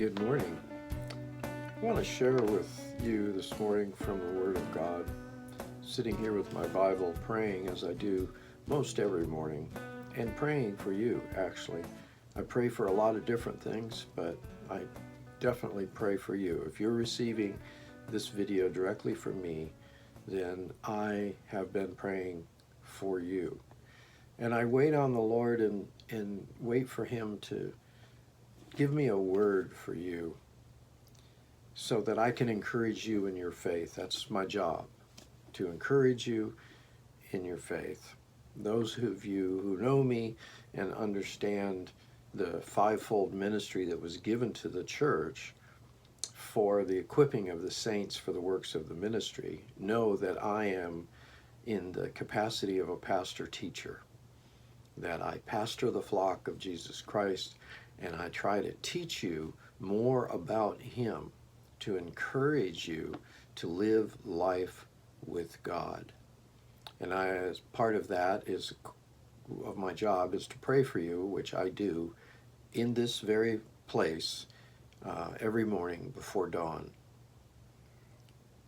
Good morning. I want to share with you this morning from the Word of God. Sitting here with my Bible, praying as I do most every morning, and praying for you, actually. I pray for a lot of different things, but I definitely pray for you. If you're receiving this video directly from me, then I have been praying for you. And I wait on the Lord and wait for Him to give me a word for you so that I can encourage you in your faith. That's my job, to encourage you in your faith. Those of you who know me and understand the fivefold ministry that was given to the church for the equipping of the saints for the works of the ministry know that I am in the capacity of a pastor-teacher, that I pastor the flock of Jesus Christ, and I try to teach you more about Him, to encourage you to live life with God. And as part of that of my job is to pray for you, which I do in this very place every morning before dawn.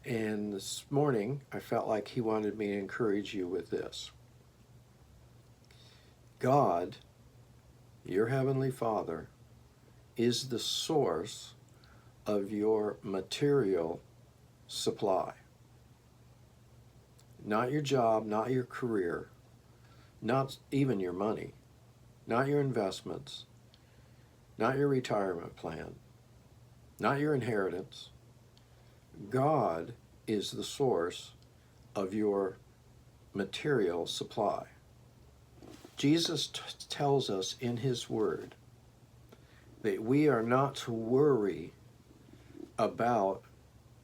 And this morning, I felt like He wanted me to encourage you with this. God, your Heavenly Father, is the source of your material supply. Not your job, not your career, not even your money, not your investments, not your retirement plan, not your inheritance. God is the source of your material supply. Jesus tells us in His Word that we are not to worry about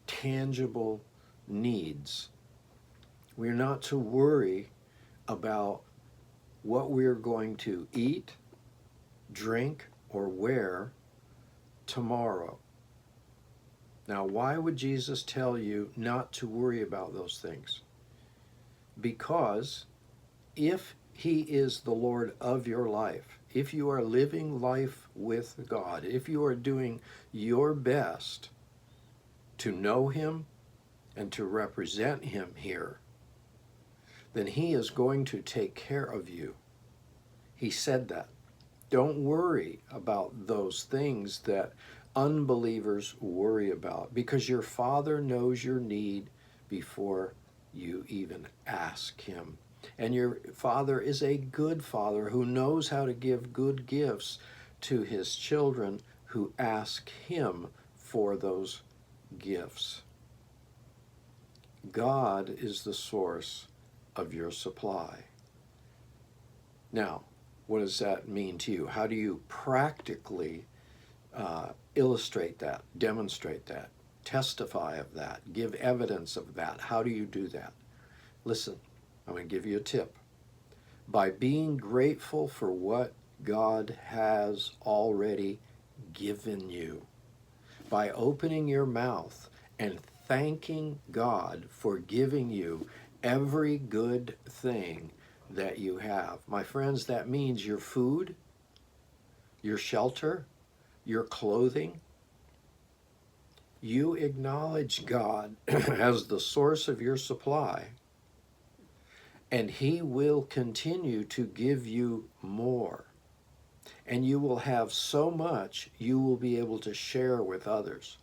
tangible needs. We're not to worry about what we're going to eat, drink, or wear tomorrow. Now, why would Jesus tell you not to worry about those things? Because if He is the Lord of your life, if you are living life with God, if you are doing your best to know Him and to represent Him here, then He is going to take care of you. He said that. Don't worry about those things that unbelievers worry about, because your Father knows your need before you even ask Him. And your Father is a good Father who knows how to give good gifts to His children who ask Him for those gifts. God is the source of your supply. Now, what does that mean to you? How do you practically illustrate that, demonstrate that, testify of that, give evidence of that? How do you do that? Listen, I'm going to give you a tip. By being grateful for what God has already given you. By opening your mouth and thanking God for giving you every good thing that you have. My friends, that means your food, your shelter, your clothing. You acknowledge God as the source of your supply, and He will continue to give you more. And you will have so much you will be able to share with others.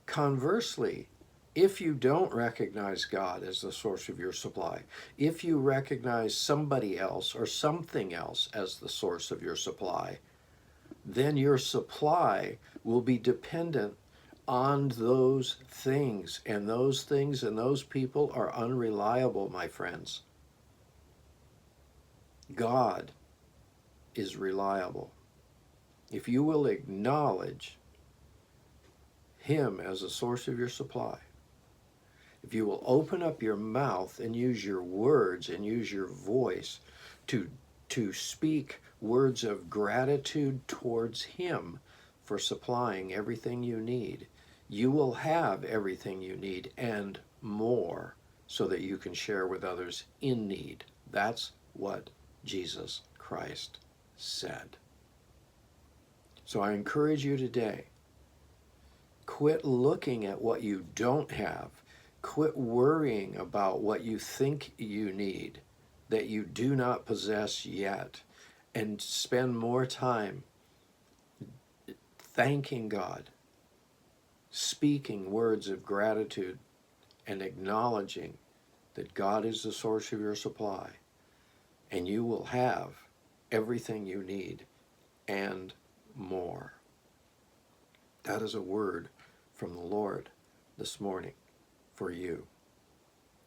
Conversely, if you don't recognize God as the source of your supply, if you recognize somebody else or something else as the source of your supply, then your supply will be dependent on those things. And those things and those people are unreliable, my friends. God is reliable. If you will acknowledge Him as a source of your supply, if you will open up your mouth and use your words and use your voice to speak words of gratitude towards Him for supplying everything you need, you will have everything you need and more, so that you can share with others in need. That's what Jesus Christ said. So I encourage you today, quit looking at what you don't have. Quit worrying about what you think you need that you do not possess yet, and spend more time thanking God, speaking words of gratitude, and acknowledging that God is the source of your supply, and you will have everything you need and more. That is a word from the Lord this morning for you.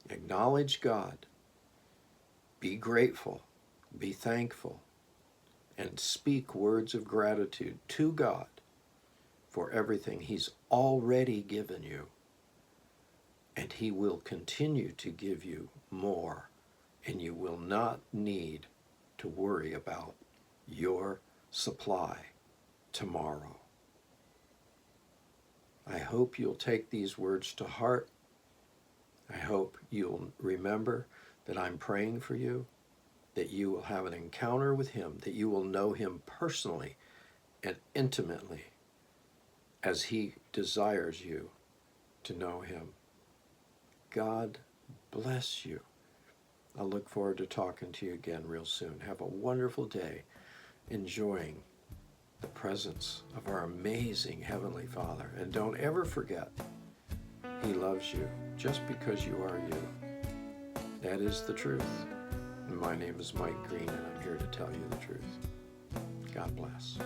Acknowledge God, be grateful, be thankful, and speak words of gratitude to God for everything He's already given you. And He will continue to give you more, and you will not need to worry about your supply tomorrow. I hope you'll take these words to heart. I hope you'll remember that I'm praying for you, that you will have an encounter with Him, that you will know Him personally and intimately as He desires you to know Him. God bless you. I look forward to talking to you again real soon. Have a wonderful day, enjoying the presence of our amazing Heavenly Father. And don't ever forget, He loves you just because you are you. That is the truth. And my name is Mike Green, and I'm here to tell you the truth. God bless.